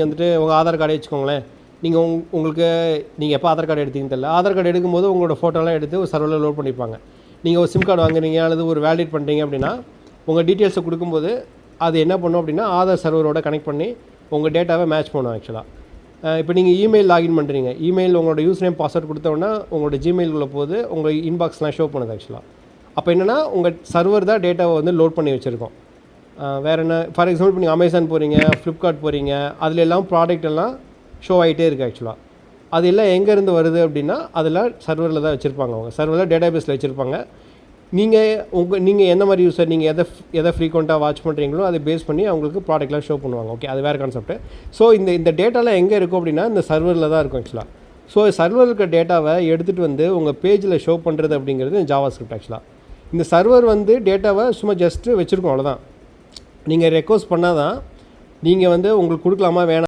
வந்துட்டு உங்கள் ஆதார் கார்டை வச்சுக்கோங்களேன். நீங்கள் உங்களுக்கு நீங்கள் எப்போ ஆதார் கார்டு எடுத்தீங்கன்னு தெரியல. ஆதார் கார்டு எடுக்கும்போது உங்களோட ஃபோட்டோலாம் எடுத்து ஒரு சர்வரில் லோட் பண்ணியிருப்பாங்க. நீங்கள் ஒரு சிம் கார்டு வாங்குறீங்க அல்லது ஒரு வேலிடேட் பண்ணுறீங்க அப்படின்னா உங்கள் டீட்டெயில்ஸை கொடுக்கும்போது அது என்ன பண்ணும் அப்படின்னா ஆதார் சர்வரோட கனெக்ட் பண்ணி உங்கள் டேட்டாவை மேட்ச் பண்ணும் ஆக்சுவலாக. இப்போ நீங்கள் இமெயில் லாகின் பண்ணுறீங்க, இமெயில் உங்களோட யூஸ் நேம் பாஸ்வேர்ட் கொடுத்தோன்னா உங்களோட ஜிமெயிலுக்குள்ளே போது உங்கள் இன்பாக்ஸ்லாம் ஷோ பண்ணுது ஆக்சுவலாக. அப்போ என்னென்னா உங்கள் சர்வர் தான் டேட்டாவை வந்து லோட் பண்ணி வச்சுருக்கோம். வேறு என்ன, ஃபார் எக்ஸாம்பிள் இப்போ நீங்கள் அமேசான் போகிறீங்க, ஃப்ளிப்கார்ட் போகிறீங்க, அதில் எல்லாம் ப்ராடக்ட் எல்லாம் ஷோ ஆகிட்டே இருக்குது ஆக்சுவலாக. அது எல்லாம் எங்கேருந்து வருது அப்படின்னா அதெல்லாம் சர்வரில் தான் வச்சுருப்பாங்க. அவங்க சர்வரில் டேட்டா பேஸில் வச்சுருப்பாங்க. நீங்கள் எந்த மாதிரி யூஸர், நீங்கள் எதை ஃப்ரீக்வெண்ட்டாக வாட்ச் பண்ணுறீங்களோ அதை பேஸ் பண்ணி அவங்களுக்கு ப்ராடக்ட்லாம் ஷோ பண்ணுவாங்க. ஓகே, அது வேறு கான்செப்ட்டு. ஸோ இந்த டேட்டாலாம் எங்கே இருக்கும் அப்படின்னா இந்த சர்வரில் தான் இருக்கும் ஆக்சுவலாக. ஸோ சர்வரில் இருக்க டேட்டாவை எடுத்துகிட்டு வந்து உங்கள் பேஜில் ஷோ பண்ணுறது அப்படிங்கிறது ஜாவா ஸ்கிரிப்ட் ஆக்சுவலாக. இந்த சர்வர் வந்து டேட்டாவை சும்மா ஜஸ்ட்டு வச்சுருக்கோம், அவ்வளோதான். நீங்கள் ரெக்வஸ்ட் பண்ணால் தான் நீங்கள் வந்து உங்களுக்கு கொடுக்கலாமா வேணாம்